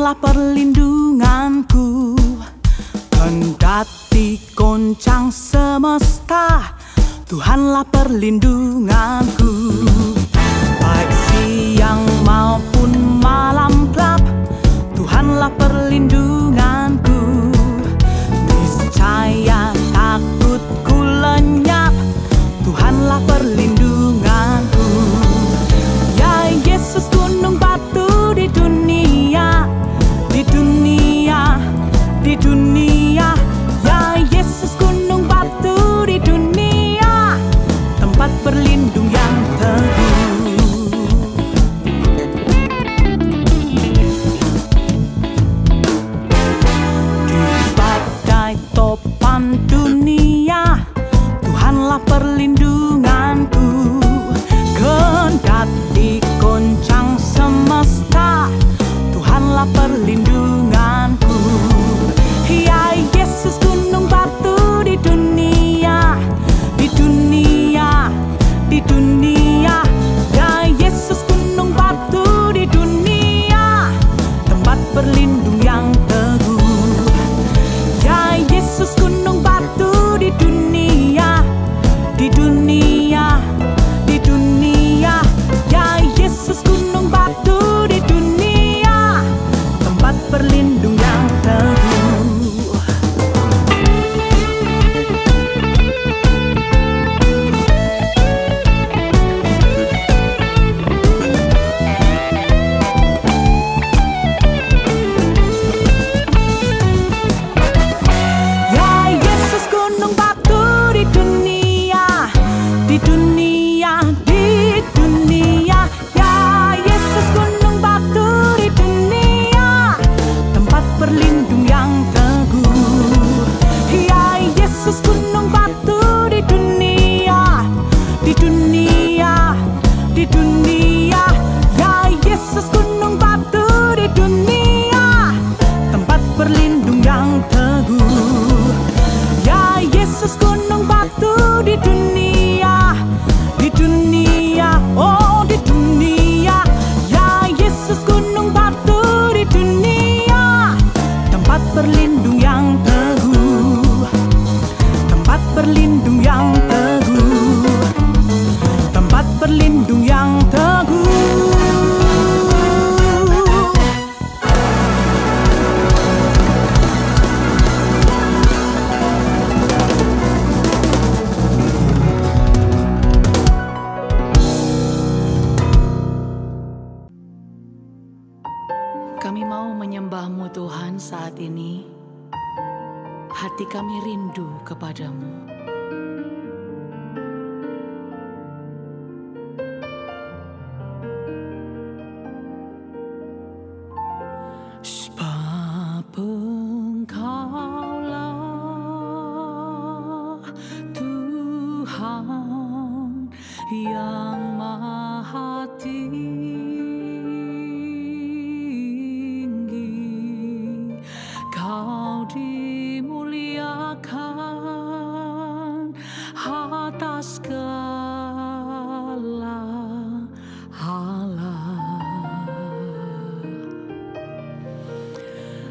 Tuhanlah perlindunganku, kendati goncang semesta, Tuhanlah perlindunganku. Baik siang maupun malam gelap, Tuhanlah perlindunganku. Niscaya takutku lenyap, Tuhanlah perlindunganku. Ya Yesus, gunung batu di dunia, di dunia, di dunia. Ya Yesus, gunung batu di dunia, tempat berlindung yang teguh. Di badai topan dunia, Tuhanlah perlindunganku. Kendati goncang semesta, Tuhanlah perlindunganku. Ya Yesus, gunung batu di dunia, di dunia, di dunia. Ya Yesus, gunung batu di dunia, tempat berlindung yang teguh. Ya Yesus, gunung batu di dunia, di dunia, di dunia. Ya Yesus, gunung batu di dunia, tempat berlindung yang teguh. Ya Yesus, gunung batu di dunia, di dunia, di dunia. Ya Yesus, gunung batu di dunia, tempat berlindung yang teguh. Ya Yesus, gunung batu di dunia, di dunia, di dunia. Ya Yesus, gunung batu di dunia, tempat berlindung yang teguh. Ya Yesus, gunung batu di dunia, di dunia, oh di dunia. Ya Yesus, gunung batu di dunia, tempat berlindung yang teguh, tempat berlindung yang teguh, tempat berlindung yang teguh. Kami mau menyembah-Mu Tuhan saat ini. Hati kami rindu kepadamu. Sebab Engkaulah Tuhan yang Maha Tinggi. Kau dimuliakan atas segala hala.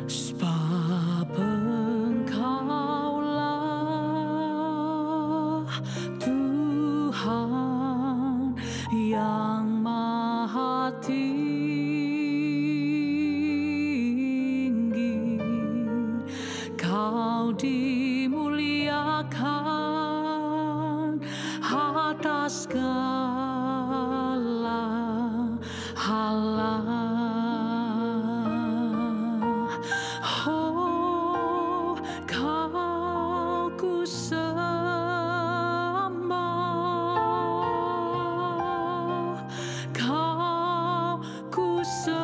Sebab Engkaulah Tuhan yang Maha Tinggi. Kau dimuliakan atas segala hala. Oh, Kau ku sembah, Kau ku sembah,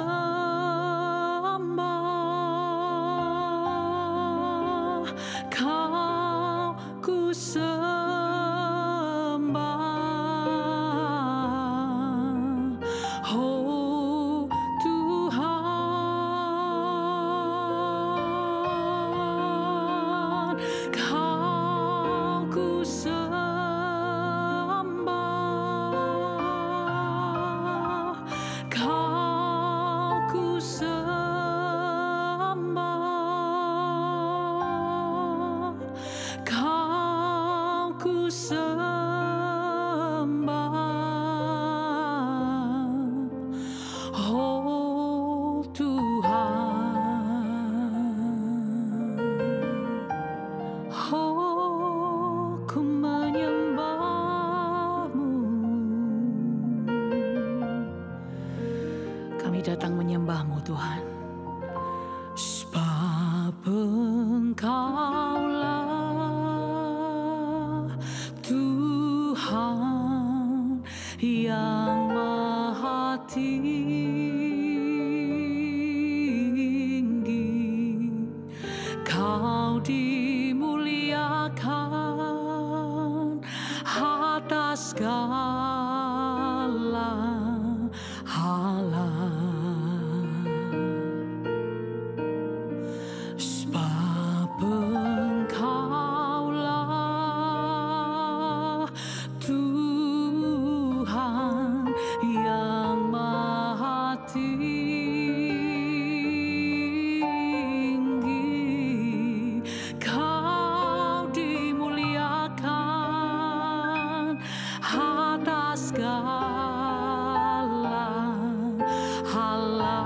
Kau ku sembah. datang menyembah-Mu Tuhan. Sebab Engkaulah Tuhan yang Maha Tinggi, Kau dimuliakan atas segala hala. Sebab Engkaulah Tuhan yang Maha Tinggi, Kau dimuliakan atas segala hala.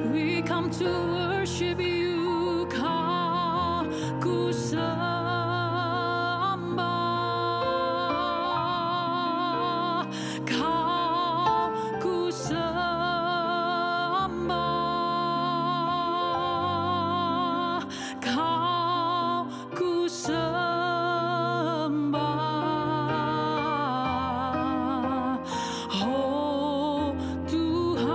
We come to worship you, Kau ku sembah, Kau ku sembah, Kau ku sembah. Oh Tuhan,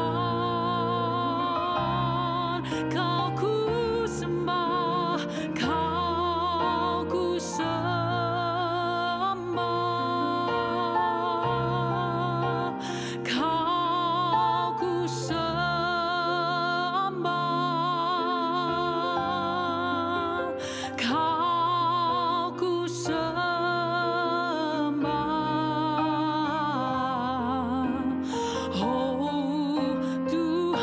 Kau ku sembah, Kau ku sembah, Kau ku sembah, Kau ku sembah. Oh Tuhan,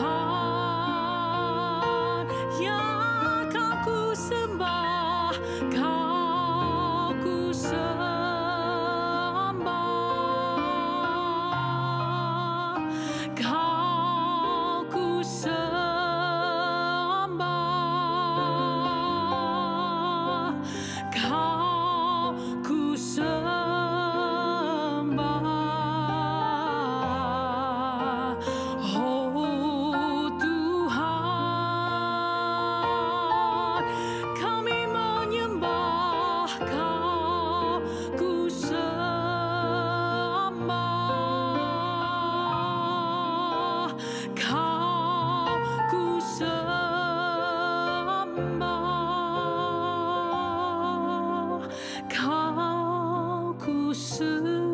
ya Kau ku sembah, Kau ku sembah, Kau ku sembah, Kau ku sembah. Oh Tuhan, kami menyembah, Kau ku sembah, Kau ku sembah, Kau ku sembah.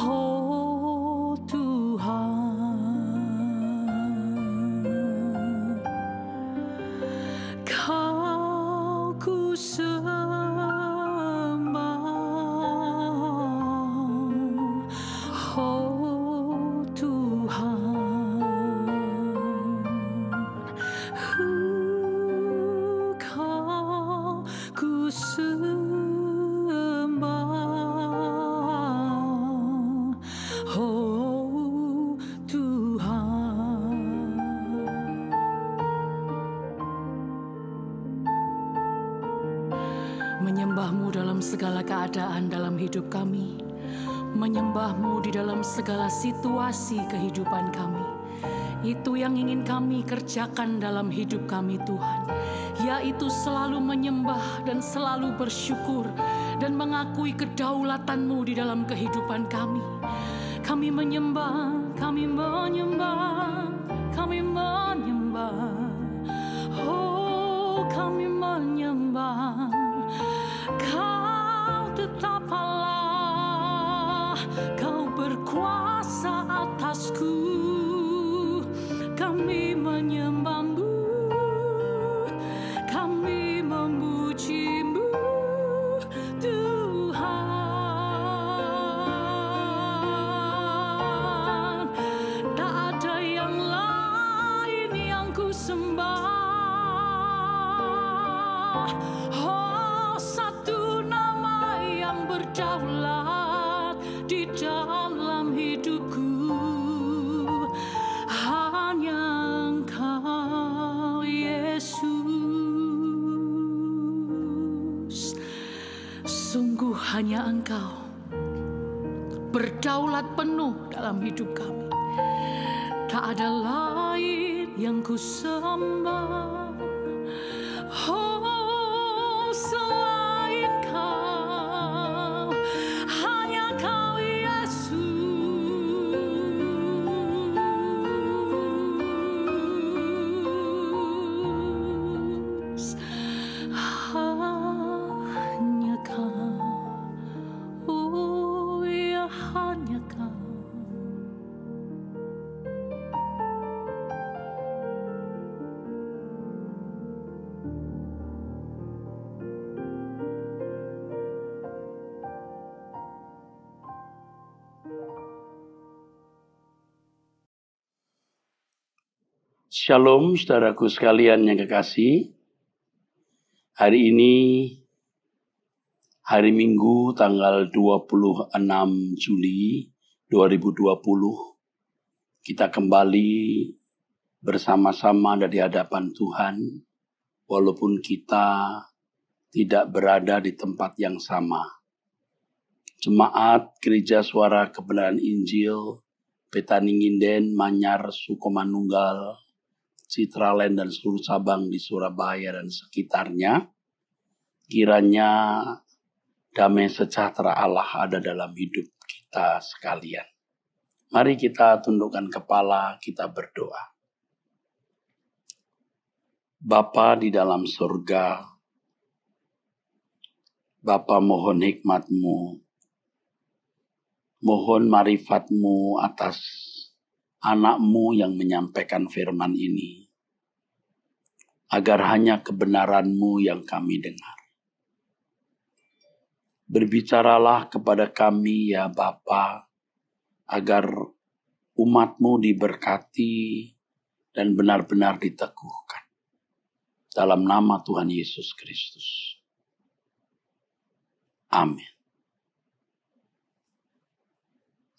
Oh Tuhan, Kau ku sembah. Oh Tuhan, Kau ku sembah. Oh Tuhan, menyembah-Mu dalam segala keadaan dalam hidup kami, menyembah-Mu di dalam segala situasi kehidupan kami. Itu yang ingin kami kerjakan dalam hidup kami Tuhan, yaitu selalu menyembah dan selalu bersyukur dan mengakui kedaulatan-Mu di dalam kehidupan kami. Kami menyembah, kami menyembah, kami menyembah. Oh, kami menyembah. Kau tetap Allah, Kau berkuasa atasku. Kami menyembah-Mu, kami memuji-Mu Tuhan. Tak ada yang lain yang ku sembah. Oh, satu nama yang berdaulat di dalam hidupku, hanya Engkau Yesus. Sungguh hanya Engkau berdaulat penuh dalam hidup kami. Tak ada lain yang ku sembah, oh selain Kau, hanya Kau Yesus, hanya Kau, oh ya hanya Kau. Shalom saudaraku sekalian yang kekasih. Hari ini hari Minggu tanggal 26 Juli 2020. Kita kembali bersama-sama dari hadapan Tuhan. Walaupun kita tidak berada di tempat yang sama. Jemaat Gereja Suara Kebenaran Injil, Petani Nginden, Manyar, Sukomanunggal, Citraland dan seluruh cabang di Surabaya dan sekitarnya, kiranya damai sejahtera Allah ada dalam hidup kita sekalian. Mari kita tundukkan kepala, kita berdoa. Bapa di dalam surga, Bapa mohon hikmat-Mu, mohon marifat-Mu atas anak-Mu yang menyampaikan firman ini, agar hanya kebenaran-Mu yang kami dengar. Berbicaralah kepada kami ya Bapa, agar umat-Mu diberkati dan benar-benar diteguhkan. Dalam nama Tuhan Yesus Kristus. Amin.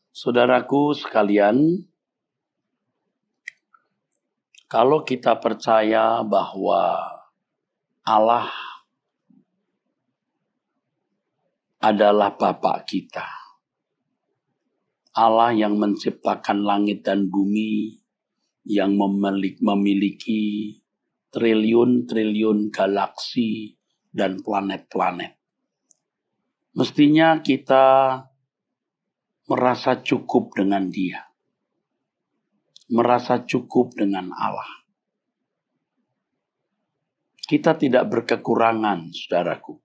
Saudaraku sekalian, kalau kita percaya bahwa Allah adalah Bapa kita, Allah yang menciptakan langit dan bumi, yang memiliki triliun-triliun galaksi dan planet-planet, mestinya kita merasa cukup dengan Dia. Merasa cukup dengan Allah. Kita tidak berkekurangan, saudaraku.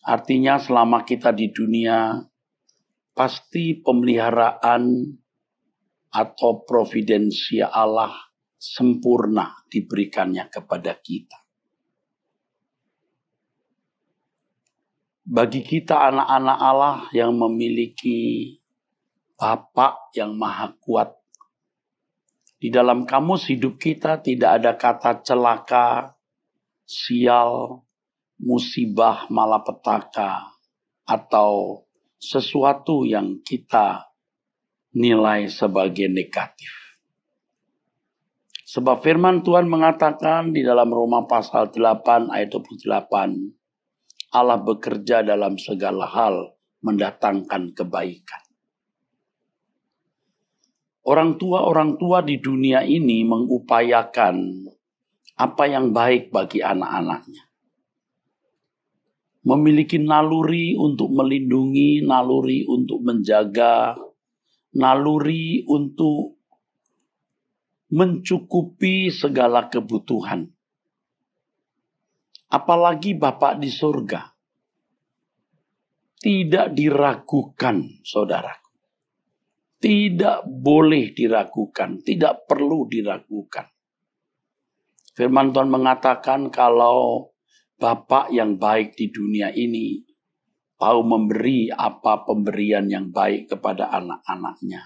Artinya selama kita di dunia, pasti pemeliharaan atau providensi Allah sempurna diberikannya kepada kita. Bagi kita anak-anak Allah yang memiliki Bapa yang maha kuat, di dalam kamus hidup kita tidak ada kata celaka, sial, musibah, malapetaka, atau sesuatu yang kita nilai sebagai negatif. Sebab firman Tuhan mengatakan di dalam Roma pasal 8 ayat 28, Allah bekerja dalam segala hal mendatangkan kebaikan. Orang tua di dunia ini mengupayakan apa yang baik bagi anak-anaknya. Memiliki naluri untuk melindungi, naluri untuk menjaga, naluri untuk mencukupi segala kebutuhan. Apalagi Bapa di surga. Tidak diragukan, saudara. Tidak boleh diragukan, tidak perlu diragukan. Firman Tuhan mengatakan kalau Bapa yang baik di dunia ini mau memberi apa pemberian yang baik kepada anak-anaknya,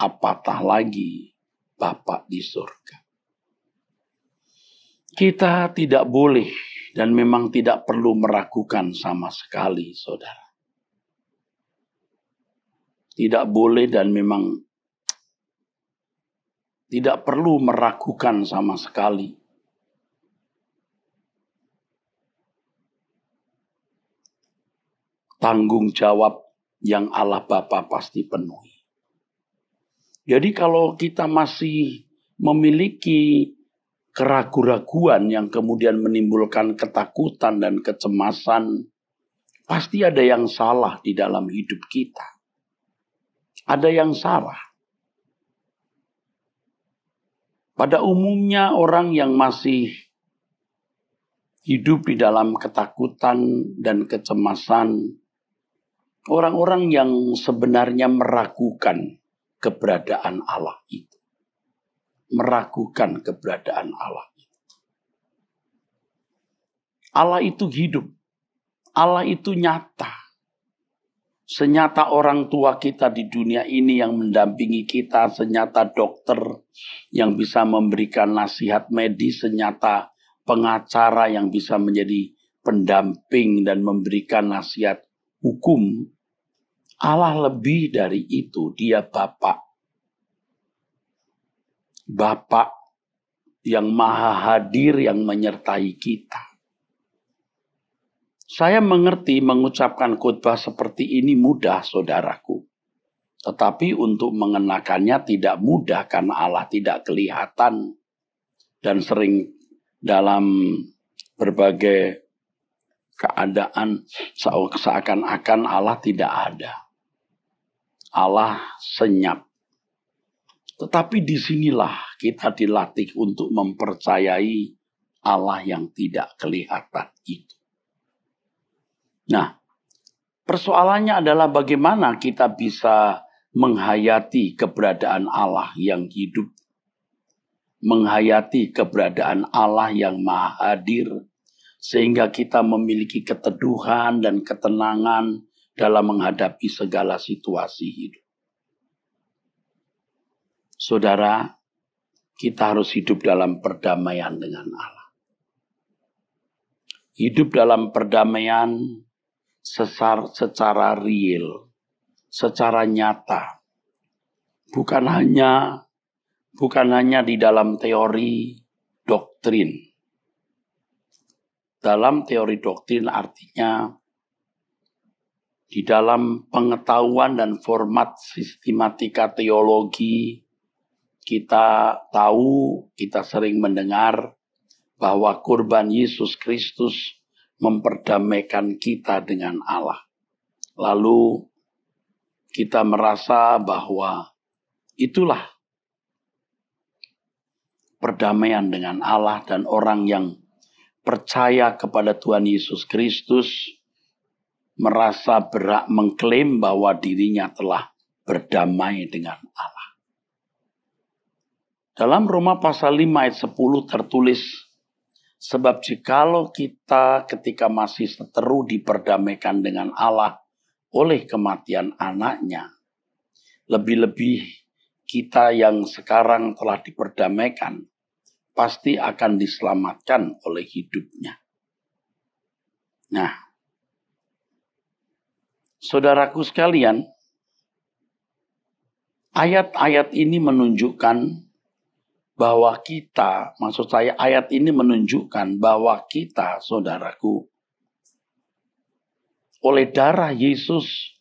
apatah lagi Bapa di surga. Kita tidak boleh dan memang tidak perlu meragukan sama sekali, saudara. Tidak boleh dan memang tidak perlu meragukan sama sekali. tanggung jawab yang Allah Bapa pasti penuhi. Jadi kalau kita masih memiliki keraguan-raguan yang kemudian menimbulkan ketakutan dan kecemasan, pasti ada yang salah di dalam hidup kita. Ada yang salah. Pada umumnya orang yang masih hidup di dalam ketakutan dan kecemasan, orang-orang yang sebenarnya meragukan keberadaan Allah itu. Meragukan keberadaan Allah itu. Allah itu hidup. Allah itu nyata. Senyata orang tua kita di dunia ini yang mendampingi kita, senyata dokter yang bisa memberikan nasihat medis, senyata pengacara yang bisa menjadi pendamping dan memberikan nasihat hukum. Allah lebih dari itu, Dia Bapa. Bapa yang maha hadir yang menyertai kita. Saya mengerti mengucapkan khotbah seperti ini mudah, saudaraku. Tetapi untuk mengenakannya tidak mudah karena Allah tidak kelihatan. Dan sering dalam berbagai keadaan seakan-akan Allah tidak ada. Allah senyap. Tetapi disinilah kita dilatih untuk mempercayai Allah yang tidak kelihatan itu. Nah, persoalannya adalah bagaimana kita bisa menghayati keberadaan Allah yang hidup. Menghayati keberadaan Allah yang maha hadir. Sehingga kita memiliki keteduhan dan ketenangan dalam menghadapi segala situasi hidup. Saudara, kita harus hidup dalam perdamaian dengan Allah. Hidup dalam perdamaian secara real, secara nyata. Bukan hanya di dalam teori doktrin. Dalam teori doktrin artinya di dalam pengetahuan dan format sistematika teologi. Kita tahu, kita sering mendengar bahwa kurban Yesus Kristus memperdamaikan kita dengan Allah. Lalu kita merasa bahwa itulah perdamaian dengan Allah, dan orang yang percaya kepada Tuhan Yesus Kristus merasa berhak mengklaim bahwa dirinya telah berdamai dengan Allah. Dalam Roma pasal 5 ayat 10 tertulis, sebab jikalau kita ketika masih seteru diperdamaikan dengan Allah oleh kematian anaknya, lebih-lebih kita yang sekarang telah diperdamaikan, pasti akan diselamatkan oleh hidupnya. Nah, saudaraku sekalian, ayat-ayat ini menunjukkan bahwa kita, maksud saya ayat ini menunjukkan bahwa kita, saudaraku, oleh darah Yesus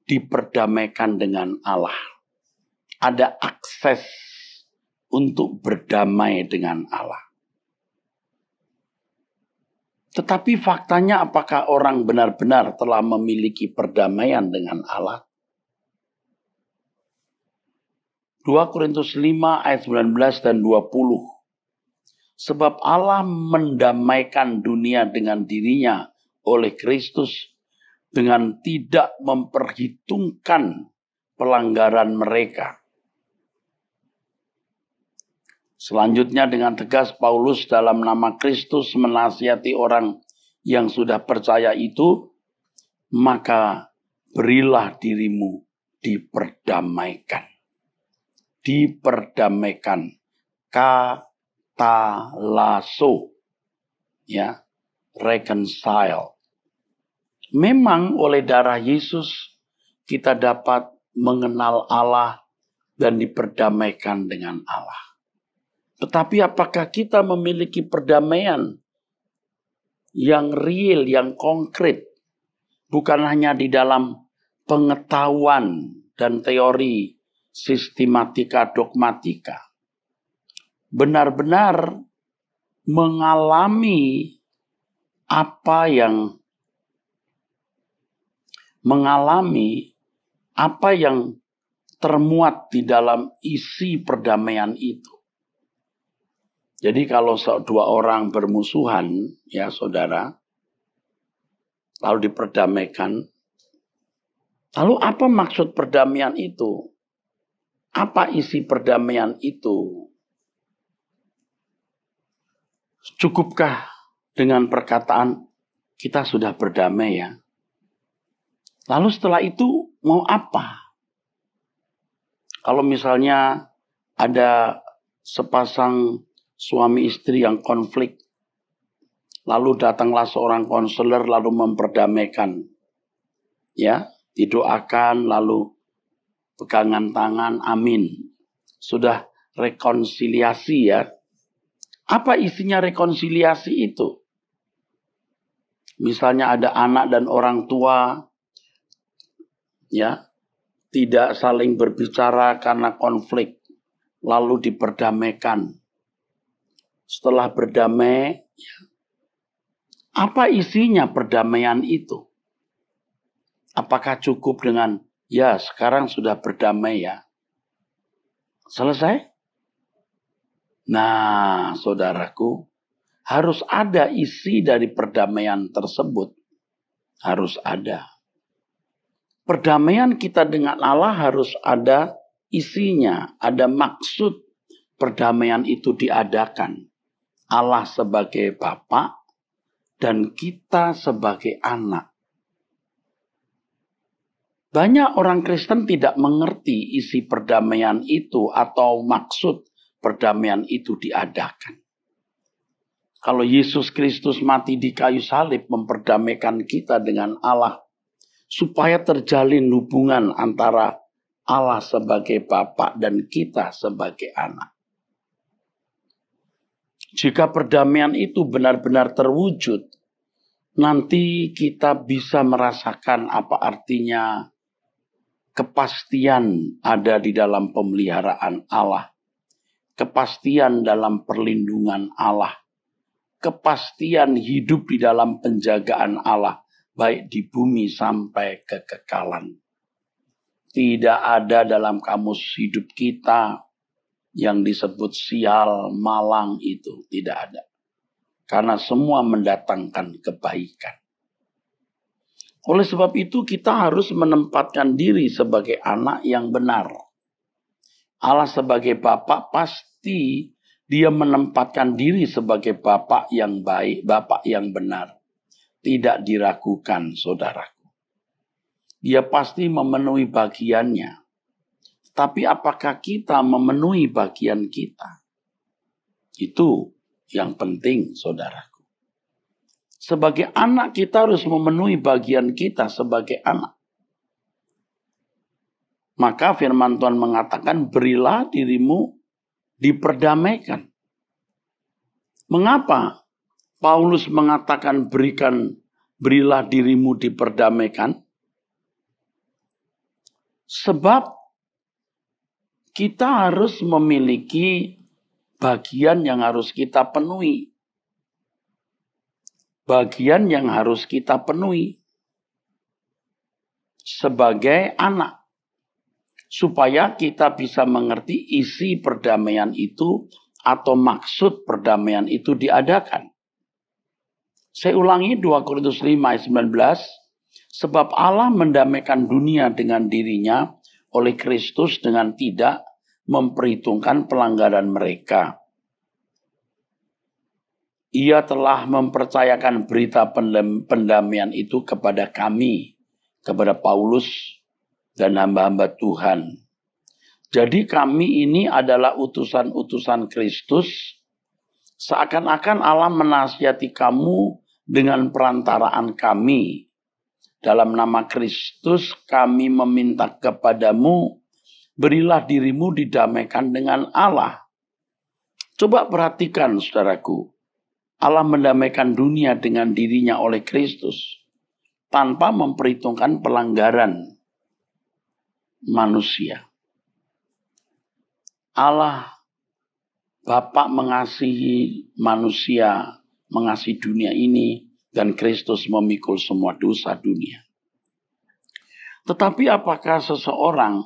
diperdamaikan dengan Allah. Ada akses untuk berdamai dengan Allah. Tetapi faktanya apakah orang benar-benar telah memiliki perdamaian dengan Allah? 2 Korintus 5 ayat 19 dan 20. Sebab Allah mendamaikan dunia dengan dirinya oleh Kristus dengan tidak memperhitungkan pelanggaran mereka. Selanjutnya dengan tegas Paulus dalam nama Kristus menasihati orang yang sudah percaya itu, maka berilah dirimu diperdamaikan. Diperdamaikan, katalaso, ya, reconcile. Memang oleh darah Yesus kita dapat mengenal Allah dan diperdamaikan dengan Allah. Tetapi apakah kita memiliki perdamaian yang real, yang konkret, bukan hanya di dalam pengetahuan dan teori sistematika dogmatika. Benar-benar mengalami apa yang termuat di dalam isi perdamaian itu. Jadi kalau dua orang bermusuhan, ya saudara, lalu diperdamaikan, lalu apa maksud perdamaian itu? Apa isi perdamaian itu? Cukupkah dengan perkataan kita sudah berdamai ya? Lalu setelah itu mau apa? Kalau misalnya ada sepasang suami istri yang konflik, lalu datanglah seorang konselor lalu memperdamaikan. Ya, didoakan lalu pegangan tangan, amin. Sudah rekonsiliasi ya. Apa isinya rekonsiliasi itu? Misalnya ada anak dan orang tua, ya, tidak saling berbicara karena konflik, lalu diperdamaikan. Setelah berdamai, ya, apa isinya perdamaian itu? Apakah cukup dengan, ya sekarang sudah berdamai ya? Selesai? Nah, saudaraku, harus ada isi dari perdamaian tersebut. Harus ada. Perdamaian kita dengan Allah harus ada isinya, ada maksud perdamaian itu diadakan. Allah sebagai Bapa dan kita sebagai anak. Banyak orang Kristen tidak mengerti isi perdamaian itu atau maksud perdamaian itu diadakan. Kalau Yesus Kristus mati di kayu salib memperdamaikan kita dengan Allah, supaya terjalin hubungan antara Allah sebagai Bapa dan kita sebagai anak. Jika perdamaian itu benar-benar terwujud, nanti kita bisa merasakan apa artinya kepastian ada di dalam pemeliharaan Allah, kepastian dalam perlindungan Allah, kepastian hidup di dalam penjagaan Allah, baik di bumi sampai kekekalan. Tidak ada dalam kamus hidup kita yang disebut sial, malang itu. Tidak ada. Karena semua mendatangkan kebaikan. Oleh sebab itu kita harus menempatkan diri sebagai anak yang benar. Allah sebagai Bapa pasti dia menempatkan diri sebagai Bapa yang baik, Bapa yang benar. Tidak diragukan, saudaraku. Dia pasti memenuhi bagiannya. Tapi apakah kita memenuhi bagian kita? Itu yang penting, saudaraku. Sebagai anak kita harus memenuhi bagian kita sebagai anak. Maka firman Tuhan mengatakan, berilah dirimu diperdamaikan. Mengapa Paulus mengatakan berilah dirimu diperdamaikan? Sebab kita harus memiliki bagian yang harus kita penuhi. Bagian yang harus kita penuhi sebagai anak. Supaya kita bisa mengerti isi perdamaian itu atau maksud perdamaian itu diadakan. Saya ulangi 2 Korintus 5 ayat 19. Sebab Allah mendamaikan dunia dengan dirinya oleh Kristus dengan tidak memperhitungkan pelanggaran mereka. Ia telah mempercayakan berita pendamaian itu kepada kami, kepada Paulus dan hamba-hamba Tuhan. Jadi kami ini adalah utusan-utusan Kristus, seakan-akan Allah menasihati kamu dengan perantaraan kami. Dalam nama Kristus kami meminta kepadamu, berilah dirimu didamaikan dengan Allah. Coba perhatikan saudaraku. Allah mendamaikan dunia dengan dirinya oleh Kristus. tanpa memperhitungkan pelanggaran manusia. Allah Bapa mengasihi manusia, mengasihi dunia ini, dan Kristus memikul semua dosa dunia. Tetapi apakah seseorang,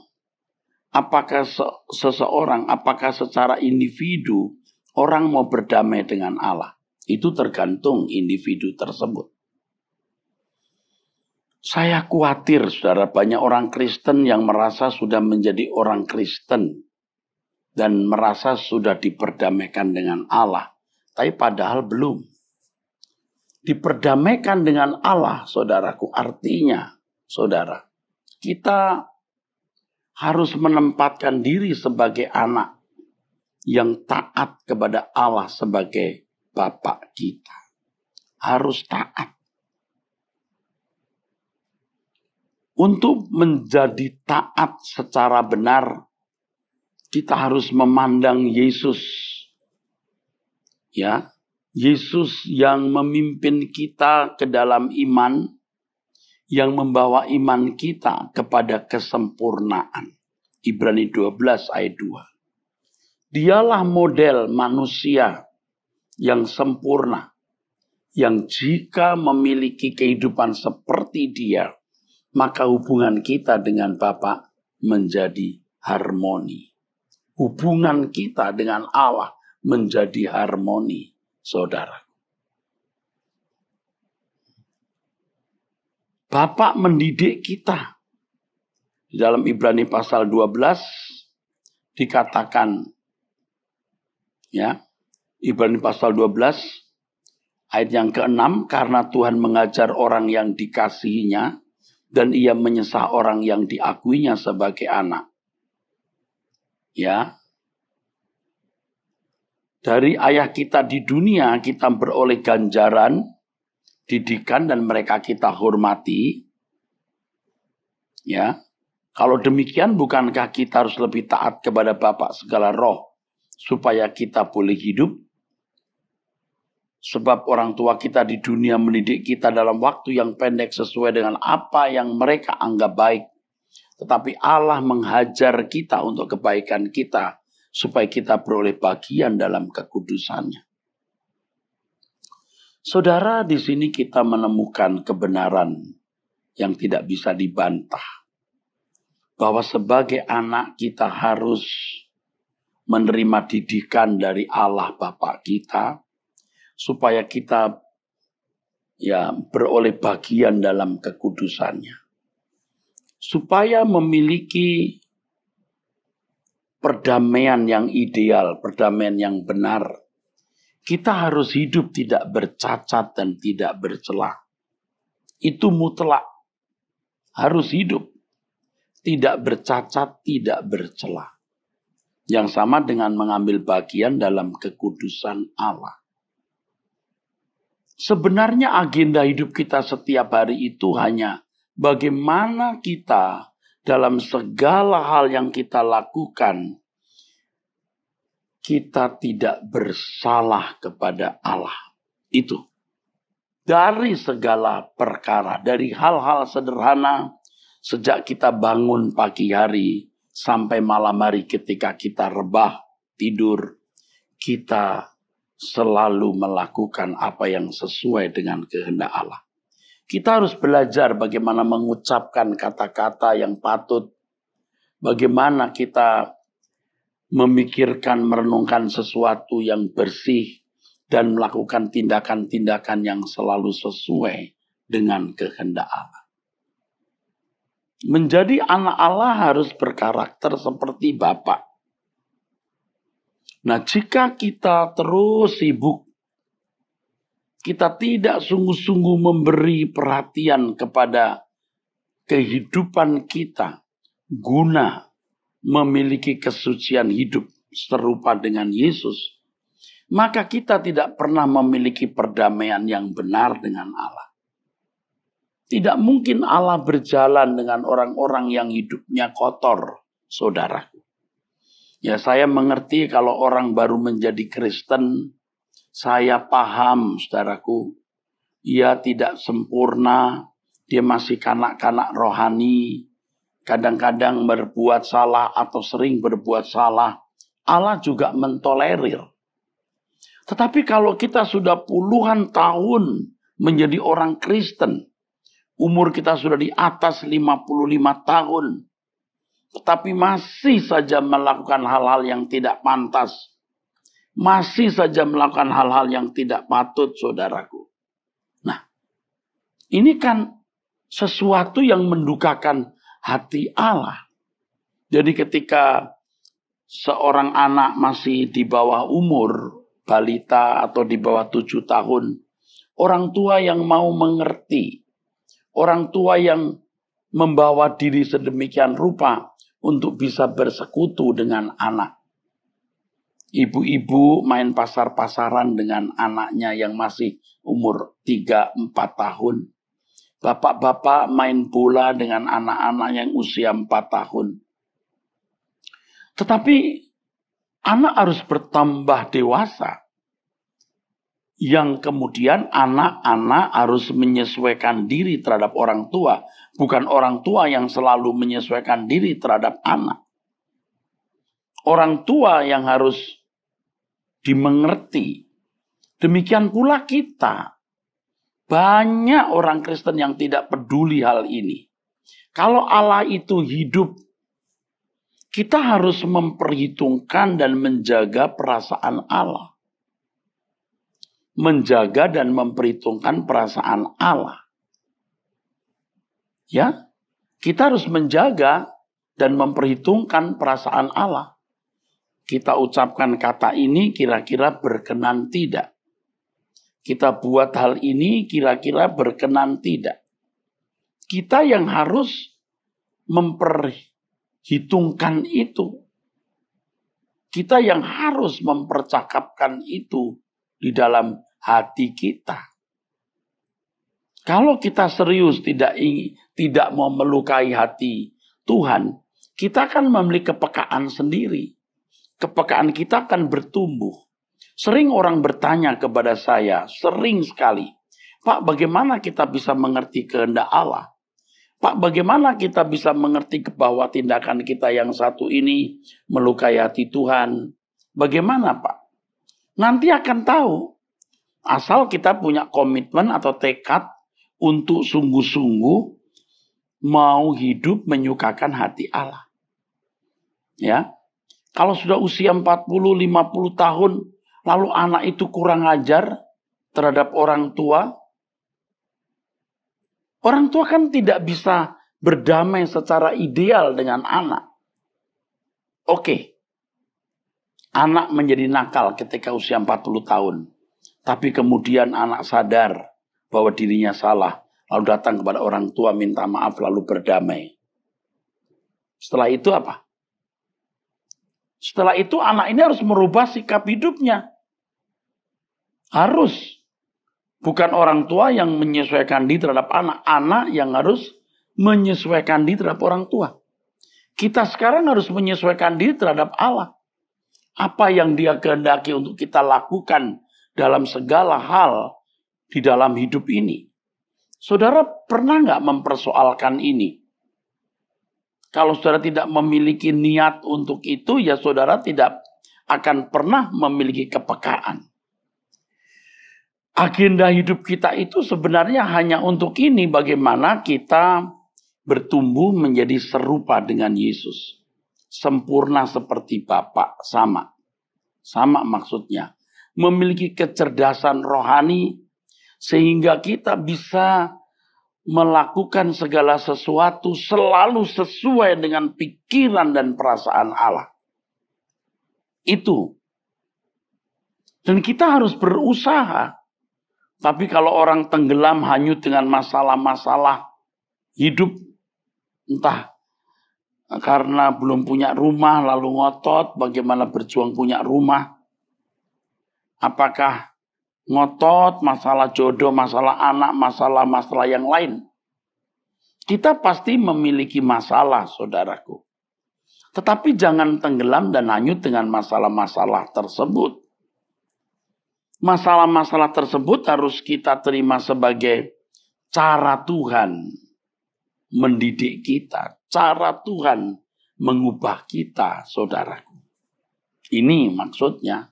apakah secara individu orang mau berdamai dengan Allah? Itu tergantung individu tersebut. Saya khawatir, saudara, banyak orang Kristen yang merasa sudah menjadi orang Kristen dan merasa sudah diperdamaikan dengan Allah. Tapi padahal belum. Diperdamaikan dengan Allah, saudaraku, artinya, saudara, kita harus menempatkan diri sebagai anak yang taat kepada Allah sebagai Bapa kita. Harus taat. Untuk menjadi taat secara benar, kita harus memandang Yesus. Ya, Yesus yang memimpin kita ke dalam iman, yang membawa iman kita kepada kesempurnaan. Ibrani 12 ayat 2. Dialah model manusia yang sempurna, yang jika memiliki kehidupan seperti dia, maka hubungan kita dengan Bapa menjadi harmoni. Hubungan kita dengan Allah menjadi harmoni, saudara. Bapa mendidik kita. Di dalam Ibrani pasal 12 dikatakan, ya, Ibrani pasal 12 ayat yang ke-6, karena Tuhan mengajar orang yang dikasihinya dan ia menyesah orang yang diakuinya sebagai anak. Ya, dari ayah kita di dunia kita beroleh ganjaran, didikan, dan mereka kita hormati. Ya, kalau demikian bukankah kita harus lebih taat kepada Bapa segala roh supaya kita boleh hidup? Sebab orang tua kita di dunia mendidik kita dalam waktu yang pendek sesuai dengan apa yang mereka anggap baik. Tetapi Allah menghajar kita untuk kebaikan kita, supaya kita beroleh bagian dalam kekudusannya. Saudara, di sini kita menemukan kebenaran yang tidak bisa dibantah. Bahwa sebagai anak kita harus menerima didikan dari Allah Bapa kita, supaya kita beroleh bagian dalam kekudusannya. Supaya memiliki perdamaian yang ideal, perdamaian yang benar, kita harus hidup tidak bercacat dan tidak bercela. Itu mutlak. Harus hidup tidak bercacat, tidak bercela. Yang sama dengan mengambil bagian dalam kekudusan Allah. Sebenarnya agenda hidup kita setiap hari itu hanya bagaimana kita dalam segala hal yang kita lakukan, kita tidak bersalah kepada Allah. Itu. Dari segala perkara, dari hal-hal sederhana, sejak kita bangun pagi hari, sampai malam hari ketika kita rebah, tidur, kita selalu melakukan apa yang sesuai dengan kehendak Allah. Kita harus belajar bagaimana mengucapkan kata-kata yang patut. Bagaimana kita memikirkan, merenungkan sesuatu yang bersih. Dan melakukan tindakan-tindakan yang selalu sesuai dengan kehendak Allah. Menjadi anak Allah harus berkarakter seperti Bapa. Nah, jika kita terus sibuk, kita tidak sungguh-sungguh memberi perhatian kepada kehidupan kita guna memiliki kesucian hidup serupa dengan Yesus, maka kita tidak pernah memiliki perdamaian yang benar dengan Allah. Tidak mungkin Allah berjalan dengan orang-orang yang hidupnya kotor, saudaraku. Ya, saya mengerti kalau orang baru menjadi Kristen, saya paham, saudaraku, ia tidak sempurna, dia masih kanak-kanak rohani, kadang-kadang berbuat salah atau sering berbuat salah, Allah juga mentolerir. Tetapi kalau kita sudah puluhan tahun menjadi orang Kristen, umur kita sudah di atas 55 tahun, tetapi masih saja melakukan hal-hal yang tidak pantas, masih saja melakukan hal-hal yang tidak patut, saudaraku. Nah, ini kan sesuatu yang mendukakan hati Allah. Jadi ketika seorang anak masih di bawah umur, balita atau di bawah 7 tahun, orang tua yang mau mengerti, orang tua yang membawa diri sedemikian rupa untuk bisa bersekutu dengan anak. Ibu-ibu main pasar-pasaran dengan anaknya yang masih umur 3-4 tahun. Bapak-bapak main bola dengan anak-anak yang usia 4 tahun. Tetapi anak harus bertambah dewasa. Yang kemudian anak-anak harus menyesuaikan diri terhadap orang tua. Bukan orang tua yang selalu menyesuaikan diri terhadap anak. Orang tua yang harus dimengerti. Demikian pula kita. Banyak orang Kristen yang tidak peduli hal ini. Kalau Allah itu hidup, kita harus memperhitungkan dan menjaga perasaan Allah. Menjaga dan memperhitungkan perasaan Allah. Ya, kita harus menjaga dan memperhitungkan perasaan Allah. Kita ucapkan kata ini kira-kira berkenan tidak. Kita buat hal ini kira-kira berkenan tidak. Kita yang harus memperhitungkan itu. Kita yang harus mempercakapkan itu di dalam hati kita. Kalau kita serius tidak mau melukai hati Tuhan, kita akan memiliki kepekaan sendiri. Kepekaan kita akan bertumbuh. Sering orang bertanya kepada saya, sering sekali, Pak, bagaimana kita bisa mengerti kehendak Allah? Pak, bagaimana kita bisa mengerti bahwa tindakan kita yang satu ini melukai hati Tuhan? Bagaimana, Pak? Nanti akan tahu. Asal kita punya komitmen atau tekad untuk sungguh-sungguh mau hidup menyukakan hati Allah. Ya. Kalau sudah usia 40-50 tahun, lalu anak itu kurang ajar terhadap orang tua kan tidak bisa berdamai secara ideal dengan anak. Oke. Anak menjadi nakal ketika usia 40 tahun. Tapi kemudian anak sadar bahwa dirinya salah. Lalu datang kepada orang tua minta maaf lalu berdamai. Setelah itu apa? Setelah itu anak ini harus merubah sikap hidupnya. Harus. Bukan orang tua yang menyesuaikan diri terhadap anak. Anak yang harus menyesuaikan diri terhadap orang tua. Kita sekarang harus menyesuaikan diri terhadap Allah. Apa yang Dia kehendaki untuk kita lakukan dalam segala hal di dalam hidup ini. Saudara pernah nggak mempersoalkan ini? Kalau saudara tidak memiliki niat untuk itu, ya saudara tidak akan pernah memiliki kepekaan. Agenda hidup kita itu sebenarnya hanya untuk ini, bagaimana kita bertumbuh menjadi serupa dengan Yesus. Sempurna seperti Bapa, sama. Sama maksudnya. Memiliki kecerdasan rohani, sehingga kita bisa melakukan segala sesuatu selalu sesuai dengan pikiran dan perasaan Allah. Itu. Dan kita harus berusaha. Tapi kalau orang tenggelam hanyut dengan masalah-masalah hidup, entah karena belum punya rumah lalu ngotot bagaimana berjuang punya rumah. Apakah ngotot masalah jodoh, masalah anak, masalah-masalah yang lain. Kita pasti memiliki masalah, saudaraku. Tetapi jangan tenggelam dan hanyut dengan masalah-masalah tersebut. Masalah-masalah tersebut harus kita terima sebagai cara Tuhan mendidik kita, cara Tuhan mengubah kita, saudaraku. Ini maksudnya,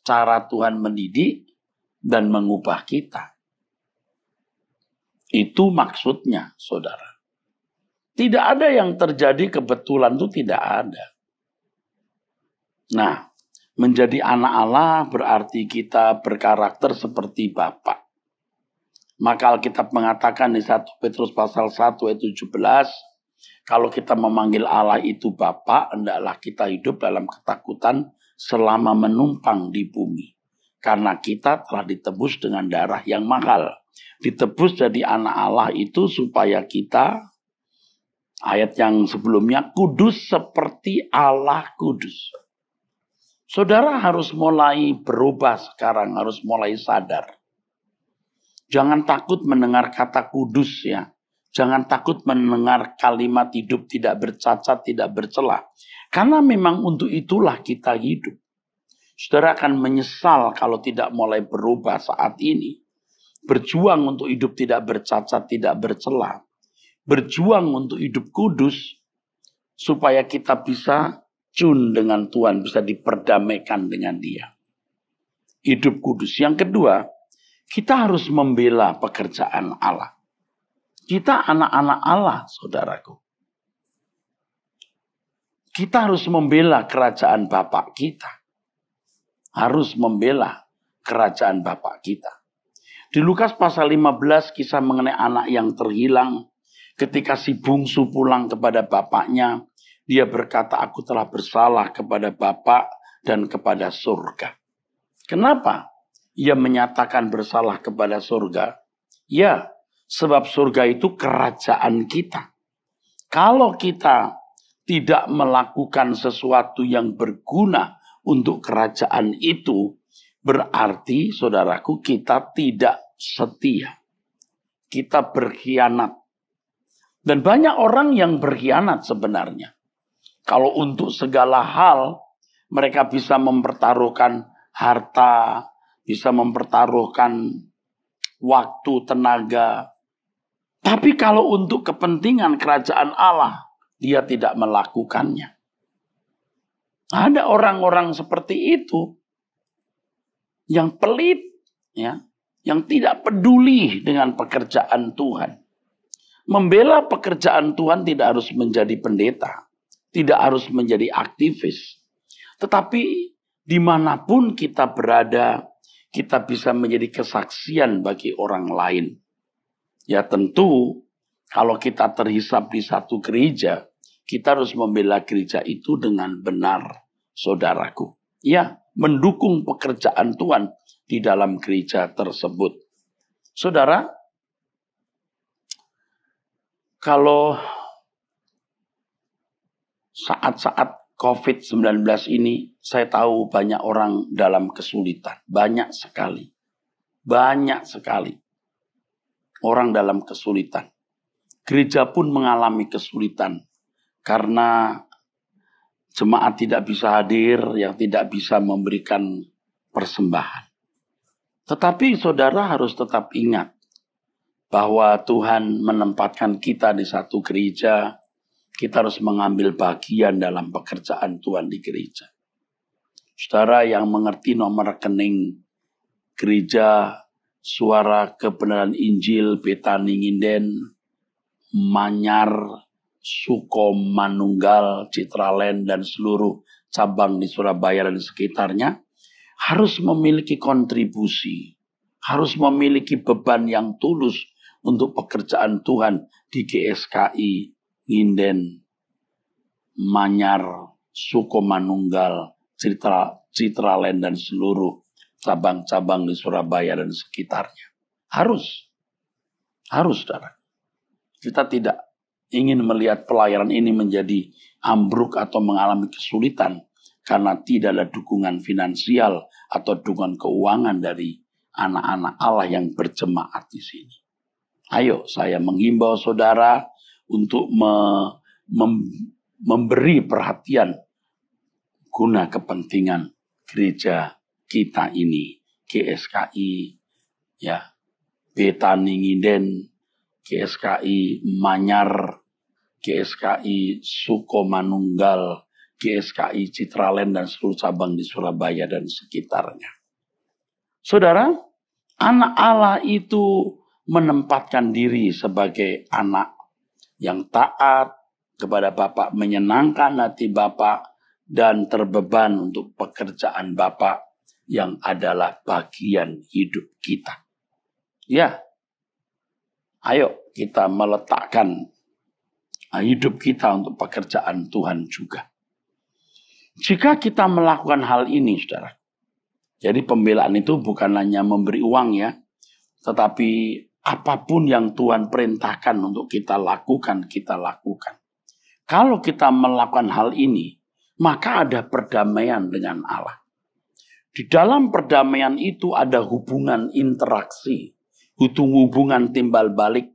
cara Tuhan mendidik dan mengubah kita. Itu maksudnya, saudara. Tidak ada yang terjadi kebetulan, itu tidak ada. Nah, menjadi anak Allah berarti kita berkarakter seperti Bapa. Maka Alkitab mengatakan di 1 Petrus pasal 1 ayat 17, kalau kita memanggil Allah itu Bapa, hendaklah kita hidup dalam ketakutan selama menumpang di bumi. Karena kita telah ditebus dengan darah yang mahal. Ditebus jadi anak Allah itu supaya kita, ayat yang sebelumnya, kudus seperti Allah kudus. Saudara harus mulai berubah sekarang, harus mulai sadar. Jangan takut mendengar kata kudus ya. Jangan takut mendengar kalimat hidup tidak bercacat, tidak bercela. Karena memang untuk itulah kita hidup. Saudara akan menyesal kalau tidak mulai berubah saat ini. Berjuang untuk hidup tidak bercacat, tidak bercela. Berjuang untuk hidup kudus. Supaya kita bisa tune dengan Tuhan, bisa diperdamaikan dengan Dia. Hidup kudus. Yang kedua, kita harus membela pekerjaan Allah. Kita anak-anak Allah, saudaraku. Kita harus membela kerajaan Bapak kita. Harus membela kerajaan Bapak kita. Di Lukas pasal 15 kisah mengenai anak yang terhilang. Ketika si bungsu pulang kepada bapaknya, dia berkata, aku telah bersalah kepada Bapak dan kepada surga. Kenapa ia menyatakan bersalah kepada surga? Ya, sebab surga itu kerajaan kita. Kalau kita tidak melakukan sesuatu yang berguna untuk kerajaan itu, berarti, saudaraku, kita tidak setia. Kita berkhianat. Dan banyak orang yang berkhianat sebenarnya. Kalau untuk segala hal, mereka bisa mempertaruhkan harta, bisa mempertaruhkan waktu, tenaga. Tapi kalau untuk kepentingan kerajaan Allah, dia tidak melakukannya. Ada orang-orang seperti itu yang pelit, ya, yang tidak peduli dengan pekerjaan Tuhan. Membela pekerjaan Tuhan tidak harus menjadi pendeta, tidak harus menjadi aktivis. Tetapi dimanapun kita berada, kita bisa menjadi kesaksian bagi orang lain. Ya tentu, kalau kita terhisap di satu gereja, kita harus membela gereja itu dengan benar, saudaraku. Ya, mendukung pekerjaan Tuhan di dalam gereja tersebut. Saudara, kalau saat-saat COVID-19 ini, saya tahu banyak orang dalam kesulitan. Banyak sekali. Banyak sekali orang dalam kesulitan. Gereja pun mengalami kesulitan. Karena jemaat tidak bisa hadir, yang tidak bisa memberikan persembahan. Tetapi saudara harus tetap ingat bahwa Tuhan menempatkan kita di satu gereja. Kita harus mengambil bagian dalam pekerjaan Tuhan di gereja. Saudara yang mengerti nomor rekening gereja Suara Kebenaran Injil Betani Nginden, Manyar, Sukomanunggal, Citraland, dan seluruh cabang di Surabaya dan sekitarnya harus memiliki kontribusi, harus memiliki beban yang tulus untuk pekerjaan Tuhan di GSKI, Nginden, Manyar, Sukomanunggal, Citraland, dan seluruh cabang-cabang di Surabaya dan sekitarnya. Harus, saudara. Kita tidak ingin melihat pelayanan ini menjadi ambruk atau mengalami kesulitan karena tidak ada dukungan finansial atau dukungan keuangan dari anak-anak Allah yang berjemaat di sini. Ayo, saya menghimbau saudara untuk memberi perhatian guna kepentingan gereja kita ini, GSKI, ya, Betaninginden, GSKI Manyar, GSKI Sukomanunggal, GSKI Citraland dan seluruh cabang di Surabaya dan sekitarnya. Saudara, anak Allah itu menempatkan diri sebagai anak yang taat kepada Bapak, menyenangkan hati Bapak, dan terbeban untuk pekerjaan Bapak yang adalah bagian hidup kita. Ya, ayo kita meletakkan hidup kita untuk pekerjaan Tuhan juga. Jika kita melakukan hal ini, saudara, jadi pembelaan itu bukan hanya memberi uang ya, tetapi apapun yang Tuhan perintahkan untuk kita lakukan, kita lakukan. Kalau kita melakukan hal ini, maka ada perdamaian dengan Allah. Di dalam perdamaian itu ada hubungan interaksi, hubungan timbal balik,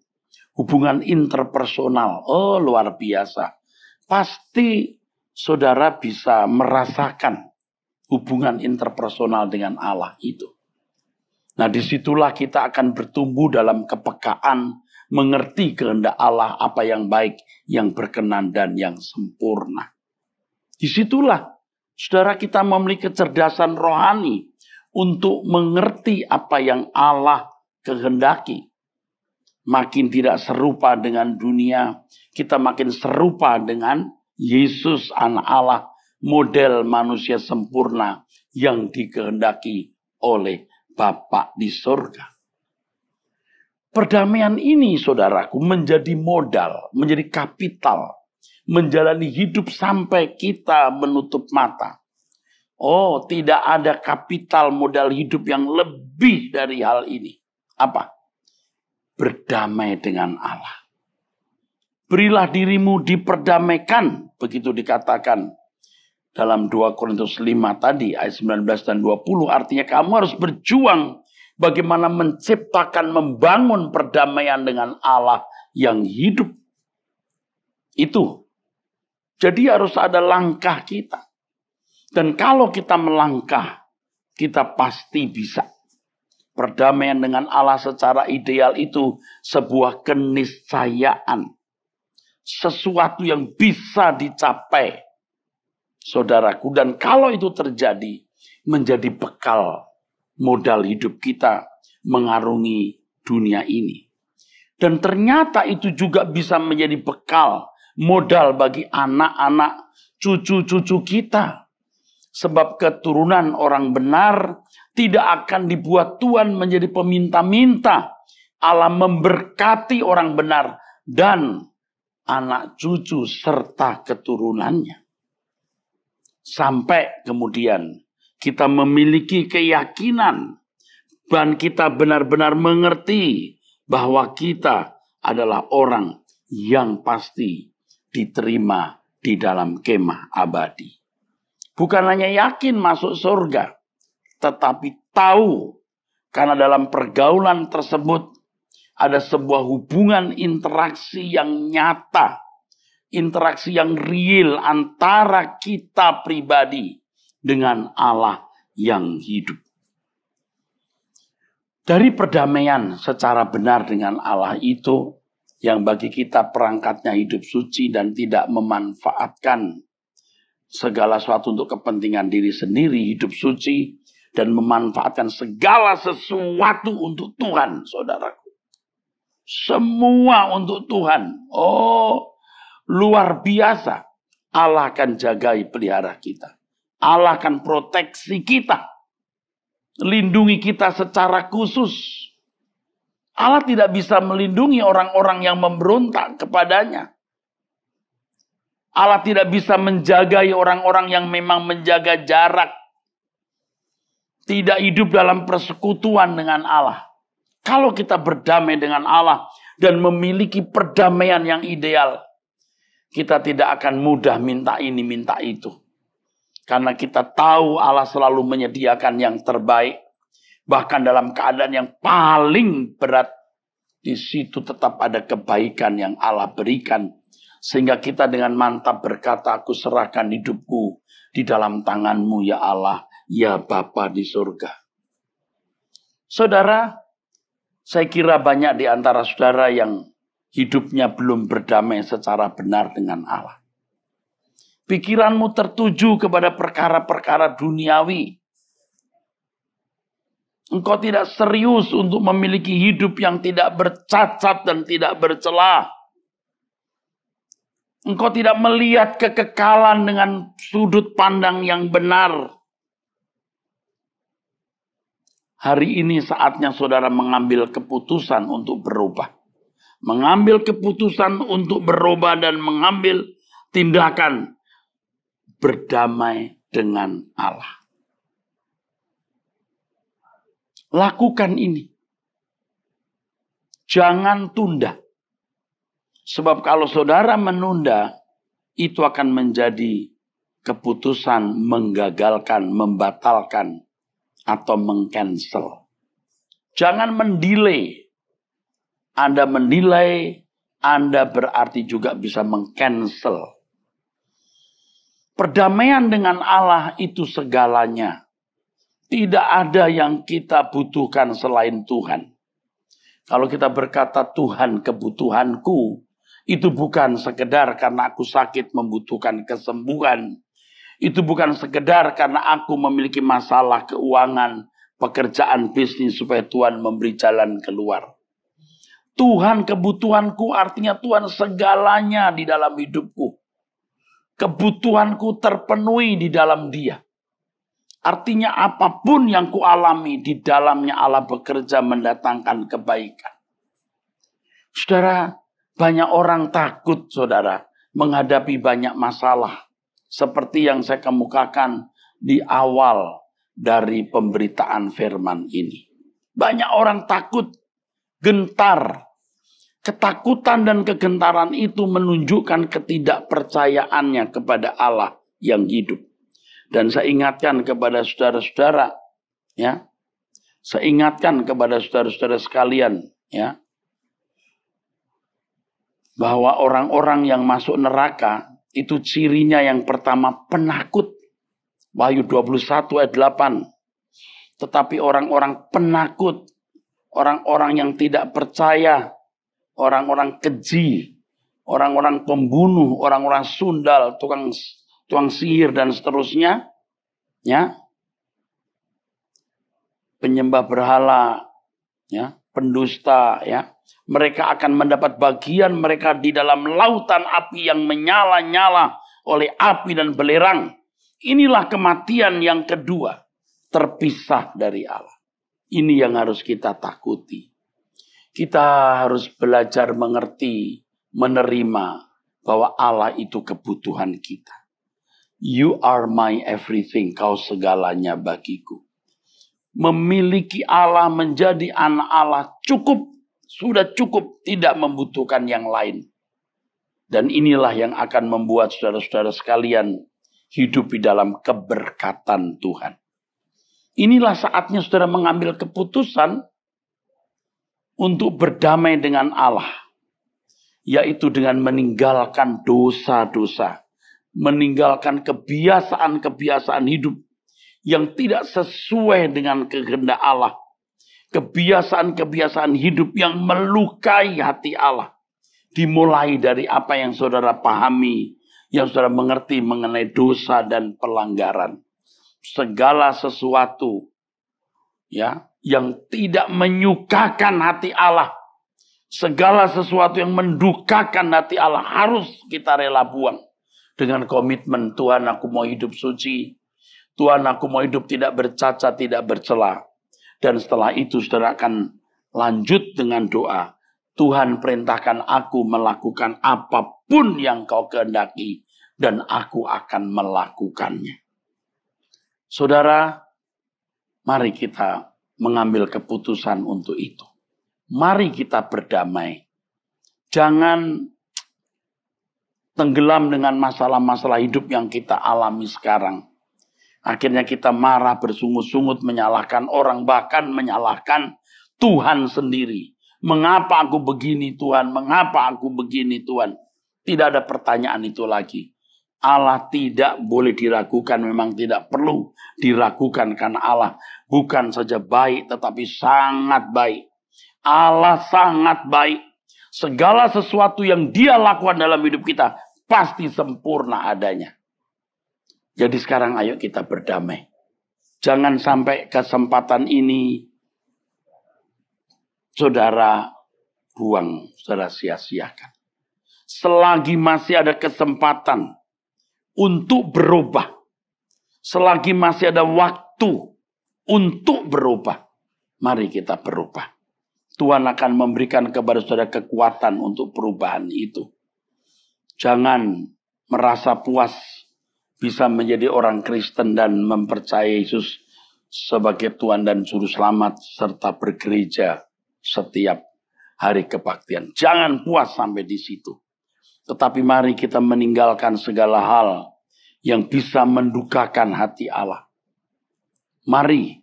hubungan interpersonal. Oh, luar biasa. Pasti saudara bisa merasakan hubungan interpersonal dengan Allah itu. Nah, disitulah kita akan bertumbuh dalam kepekaan, mengerti kehendak Allah, apa yang baik, yang berkenan, dan yang sempurna. Disitulah saudara kita memiliki kecerdasan rohani untuk mengerti apa yang Allah kehendaki. Makin tidak serupa dengan dunia, kita makin serupa dengan Yesus anak Allah, model manusia sempurna yang dikehendaki oleh Bapa di surga. Perdamaian ini, saudaraku, menjadi modal, menjadi kapital, menjalani hidup sampai kita menutup mata. Oh, tidak ada kapital modal hidup yang lebih dari hal ini. Apa? Berdamai dengan Allah. Berilah dirimu diperdamaikan, begitu dikatakan dalam 2 Korintus 5 tadi, ayat 19 dan 20. Artinya kamu harus berjuang bagaimana menciptakan, membangun perdamaian dengan Allah yang hidup. Itu. Jadi harus ada langkah kita. Dan kalau kita melangkah, kita pasti bisa. Perdamaian dengan Allah secara ideal itu sebuah keniscayaan. Sesuatu yang bisa dicapai, saudaraku. Dan kalau itu terjadi, menjadi bekal modal hidup kita mengarungi dunia ini. Dan ternyata itu juga bisa menjadi bekal modal bagi anak-anak, cucu-cucu kita. Sebab keturunan orang benar tidak akan dibuat Tuhan menjadi peminta-minta. Allah memberkati orang benar dan anak cucu serta keturunannya. Sampai kemudian kita memiliki keyakinan dan kita benar-benar mengerti bahwa kita adalah orang yang pasti diterima di dalam kemah abadi. Bukan hanya yakin masuk surga, tetapi tahu karena dalam pergaulan tersebut ada sebuah hubungan interaksi yang nyata, interaksi yang real antara kita pribadi dengan Allah yang hidup. Dari perdamaian secara benar dengan Allah itu, yang bagi kita perangkatnya hidup suci dan tidak memanfaatkan segala sesuatu untuk kepentingan diri sendiri, hidup suci, dan memanfaatkan segala sesuatu untuk Tuhan, saudaraku. Semua untuk Tuhan. Oh, luar biasa. Allah akan jagai pelihara kita. Allah akan proteksi kita. Lindungi kita secara khusus. Allah tidak bisa melindungi orang-orang yang memberontak kepadanya. Allah tidak bisa menjagai orang-orang yang memang menjaga jarak. Tidak hidup dalam persekutuan dengan Allah. Kalau kita berdamai dengan Allah dan memiliki perdamaian yang ideal, kita tidak akan mudah minta ini, minta itu. Karena kita tahu Allah selalu menyediakan yang terbaik. Bahkan dalam keadaan yang paling berat, di situ tetap ada kebaikan yang Allah berikan. Sehingga kita dengan mantap berkata, aku serahkan hidupku di dalam tangan-Mu ya Allah, ya Bapa di surga. Saudara, Saya kira banyak di antara saudara yang hidupnya belum berdamai secara benar dengan Allah. Pikiranmu tertuju kepada perkara-perkara duniawi. Engkau tidak serius untuk memiliki hidup yang tidak bercacat dan tidak bercela. Engkau tidak melihat kekekalan dengan sudut pandang yang benar. Hari ini saatnya saudara mengambil keputusan untuk berubah. Mengambil keputusan untuk berubah dan mengambil tindakan berdamai dengan Allah. Lakukan ini. Jangan tunda. Sebab kalau saudara menunda, itu akan menjadi keputusan menggagalkan, membatalkan, atau mengcancel. Jangan mendelay. Anda mendelay, Anda berarti juga bisa mengcancel. Perdamaian dengan Allah itu segalanya. Tidak ada yang kita butuhkan selain Tuhan. Kalau kita berkata Tuhan kebutuhanku, itu bukan sekedar karena aku sakit membutuhkan kesembuhan. Itu bukan sekedar karena aku memiliki masalah keuangan, pekerjaan, bisnis supaya Tuhan memberi jalan keluar. Tuhan kebutuhanku artinya Tuhan segalanya di dalam hidupku. Kebutuhanku terpenuhi di dalam Dia. Artinya apapun yang kualami di dalamnya Allah bekerja mendatangkan kebaikan. Saudara, banyak orang takut saudara menghadapi banyak masalah. Seperti yang saya kemukakan di awal dari pemberitaan firman ini. Banyak orang takut, gentar. Ketakutan dan kegentaran itu menunjukkan ketidakpercayaannya kepada Allah yang hidup. Dan saya ingatkan kepada saudara-saudara, ya. Saya ingatkan kepada saudara-saudara sekalian, ya. Bahwa orang-orang yang masuk neraka, itu cirinya yang pertama penakut. Wahyu 21 ayat 8. Tetapi orang-orang penakut, orang-orang yang tidak percaya, orang-orang keji, orang-orang pembunuh, orang-orang sundal, tukang sihir dan seterusnya, ya, penyembah berhala, ya, pendusta, ya, mereka akan mendapat bagian mereka di dalam lautan api yang menyala-nyala oleh api dan belerang. Inilah kematian yang kedua, terpisah dari Allah. Ini yang harus kita takuti. Kita harus belajar mengerti, menerima bahwa Allah itu kebutuhan kita. You are my everything, kau segalanya bagiku. Memiliki Allah, menjadi anak Allah cukup, sudah cukup, tidak membutuhkan yang lain. Dan inilah yang akan membuat saudara-saudara sekalian hidup di dalam keberkatan Tuhan. Inilah saatnya saudara mengambil keputusan untuk berdamai dengan Allah. Yaitu dengan meninggalkan dosa-dosa. Meninggalkan kebiasaan-kebiasaan hidup yang tidak sesuai dengan kehendak Allah. Kebiasaan-kebiasaan hidup yang melukai hati Allah. Dimulai dari apa yang saudara pahami, yang saudara mengerti mengenai dosa dan pelanggaran. Segala sesuatu, ya, yang tidak menyukakan hati Allah. Segala sesuatu yang mendukakan hati Allah harus kita rela buang. Dengan komitmen, Tuhan aku mau hidup suci. Tuhan aku mau hidup tidak bercacat, tidak bercela. Dan setelah itu saudara akan lanjut dengan doa. Tuhan perintahkan aku melakukan apapun yang kau kehendaki. Dan aku akan melakukannya. Saudara, mari kita mengambil keputusan untuk itu. Mari kita berdamai. Jangan tenggelam dengan masalah-masalah hidup yang kita alami sekarang. Akhirnya kita marah, bersungut-sungut, menyalahkan orang, bahkan menyalahkan Tuhan sendiri. Mengapa aku begini Tuhan? Mengapa aku begini Tuhan? Tidak ada pertanyaan itu lagi. Allah tidak boleh diragukan, memang tidak perlu diragukan karena Allah bukan saja baik tetapi sangat baik. Allah sangat baik. Segala sesuatu yang Dia lakukan dalam hidup kita pasti sempurna adanya. Jadi sekarang ayo kita berdamai. Jangan sampai kesempatan ini saudara buang, saudara sia-siakan. Selagi masih ada kesempatan untuk berubah, selagi masih ada waktu untuk berubah, mari kita berubah. Tuhan akan memberikan kepada saudara kekuatan untuk perubahan itu. Jangan merasa puas bisa menjadi orang Kristen dan mempercayai Yesus sebagai Tuhan dan Juru Selamat serta bergereja setiap hari kebaktian. Jangan puas sampai di situ. Tetapi mari kita meninggalkan segala hal yang bisa mendukakan hati Allah. Mari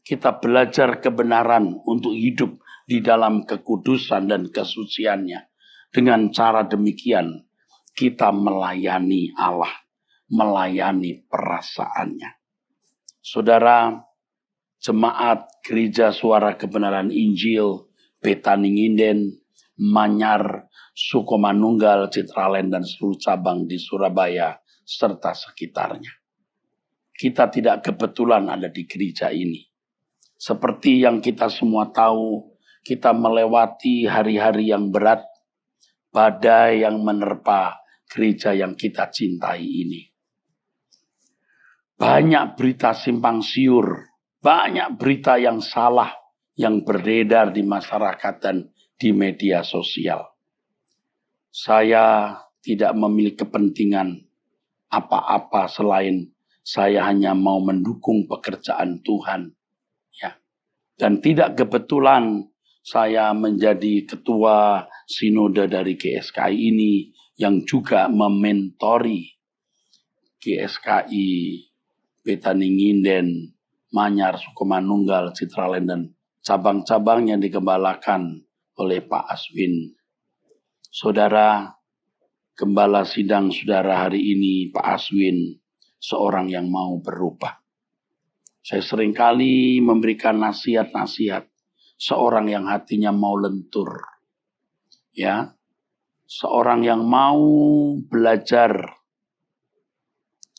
kita belajar kebenaran untuk hidup di dalam kekudusan dan kesuciannya. Dengan cara demikian kita melayani Allah, melayani perasaannya. Saudara, jemaat Gereja Suara Kebenaran Injil, Betani Nginden, Manyar, Sukomanunggal, Citraland, dan seluruh cabang di Surabaya, serta sekitarnya. Kita tidak kebetulan ada di gereja ini. Seperti yang kita semua tahu, kita melewati hari-hari yang berat, badai yang menerpa gereja yang kita cintai ini. Banyak berita simpang siur, banyak berita yang salah yang beredar di masyarakat dan di media sosial. Saya tidak memiliki kepentingan apa-apa selain saya hanya mau mendukung pekerjaan Tuhan. Ya. Dan tidak kebetulan saya menjadi ketua sinode dari GSKI ini yang juga mementori GSKI Betani Nginden, Manyar, Sukomanunggal, Citraland, dan cabang-cabang yang digembalakan oleh Pak Aswin. Saudara, gembala sidang saudara hari ini, Pak Aswin, seorang yang mau berubah. Saya seringkali memberikan nasihat-nasihat, seorang yang hatinya mau lentur. Ya, seorang yang mau belajar,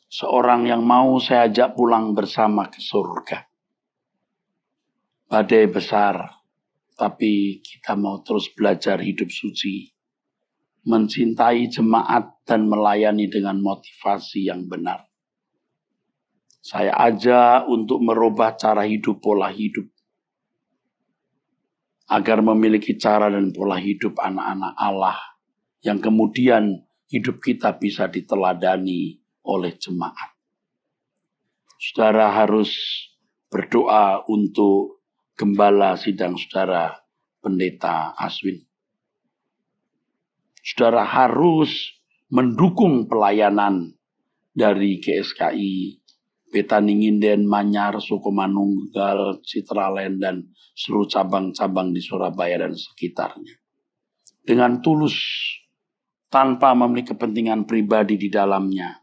seorang yang mau saya ajak pulang bersama ke surga. Badai besar, tapi kita mau terus belajar hidup suci, mencintai jemaat dan melayani dengan motivasi yang benar. Saya ajak untuk merubah cara hidup, pola hidup, agar memiliki cara dan pola hidup anak-anak Allah, yang kemudian hidup kita bisa diteladani oleh jemaat. Saudara harus berdoa untuk gembala sidang saudara Pendeta Aswin. Saudara harus mendukung pelayanan dari GSKI Betani Nginden, Manyar, Sukomanunggal, Citraland, dan seluruh cabang-cabang di Surabaya dan sekitarnya. Dengan tulus, tanpa memiliki kepentingan pribadi di dalamnya,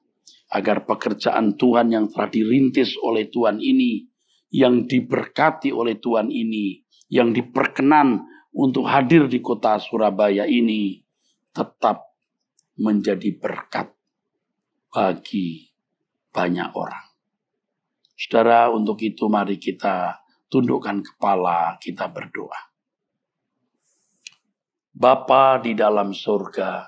agar pekerjaan Tuhan yang telah dirintis oleh Tuhan ini, yang diberkati oleh Tuhan ini, yang diperkenan untuk hadir di kota Surabaya ini, tetap menjadi berkat bagi banyak orang. Saudara, untuk itu mari kita tundukkan kepala, kita berdoa. Bapa di dalam surga,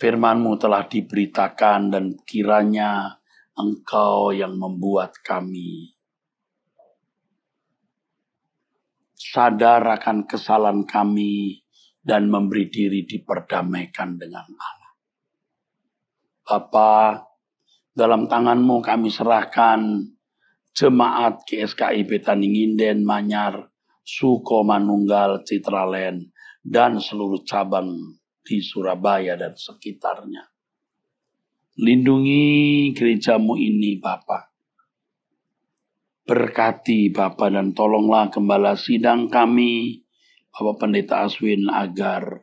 firman-Mu telah diberitakan dan kiranya Engkau yang membuat kami sadar akan kesalahan kami dan memberi diri diperdamaikan dengan Allah. Bapa, dalam tangan-Mu kami serahkan jemaat GSKI Betani Nginden, Manyar, Sukomanunggal, Citraland, dan seluruh cabang di Surabaya dan sekitarnya. Lindungi gereja-Mu ini, Bapa. Berkati Bapa dan tolonglah gembala sidang kami, Bapak Pendeta Aswin, agar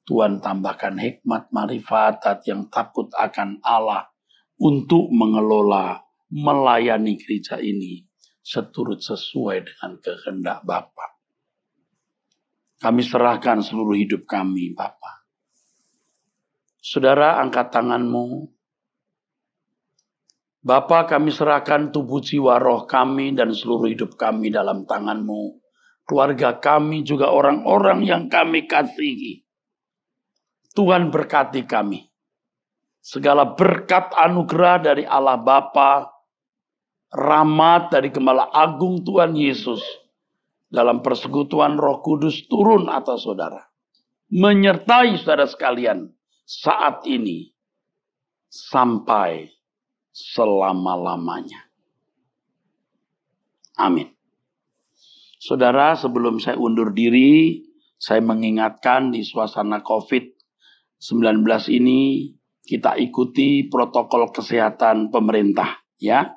Tuhan tambahkan hikmat marifat yang takut akan Allah untuk mengelola, melayani gereja ini sesuai dengan kehendak Bapa. Kami serahkan seluruh hidup kami, Bapa. Saudara, angkat tanganmu. Bapa, kami serahkan tubuh, jiwa, roh kami dan seluruh hidup kami dalam tanganmu. Keluarga kami juga orang-orang yang kami kasihi. Tuhan berkati kami. Segala berkat anugerah dari Allah Bapa, rahmat dari Gembala Agung Tuhan Yesus, dalam persekutuan Roh Kudus turun atas saudara. Menyertai saudara sekalian saat ini sampai selama-lamanya. Amin. Saudara, sebelum saya undur diri, saya mengingatkan di suasana COVID-19 ini, kita ikuti protokol kesehatan pemerintah, ya.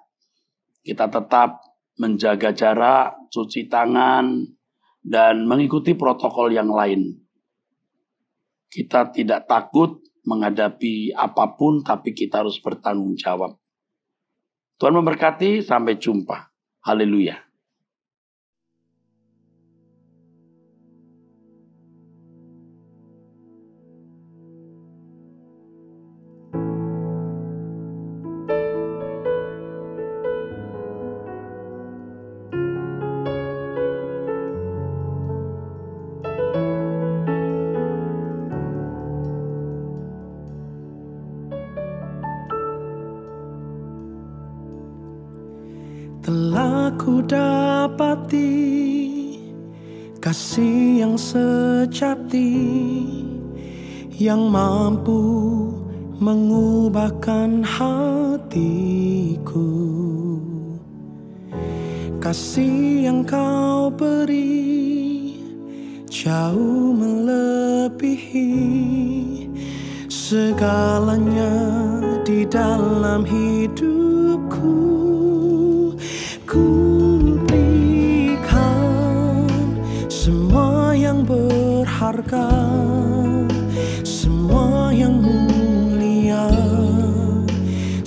Kita tetap menjaga jarak, cuci tangan, dan mengikuti protokol yang lain. Kita tidak takut menghadapi apapun, tapi kita harus bertanggung jawab. Tuhan memberkati, sampai jumpa. Haleluya. Telah ku dapati kasih yang sejati, yang mampu mengubahkan hatiku. Kasih yang kau beri jauh melebihi segalanya di dalam hidupku. Ku berikan semua yang berharga, semua yang mulia,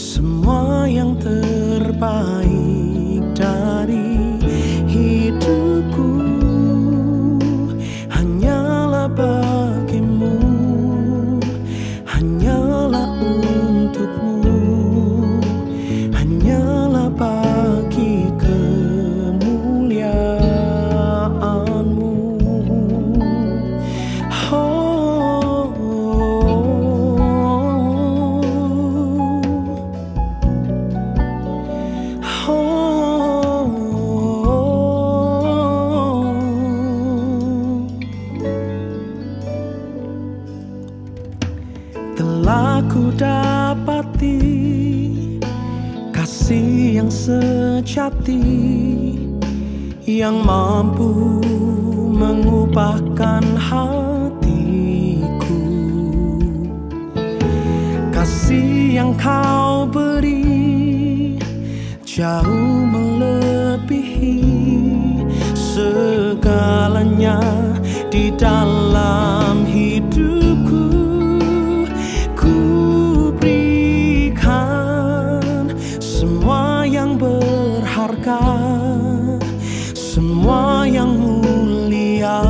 semua yang terbaik dari hidupku. Hanyalah bagimu, hanyalah untukmu, hanyalah bagi kemuliaanmu. Oh, telah ku dapati kasih yang sejati, yang mampu mengubahkan hatiku. Kasih yang kau beri jauh melebihi segalanya di dalam hidupku. Ku berikan semua yang berharga, semua yang mulia,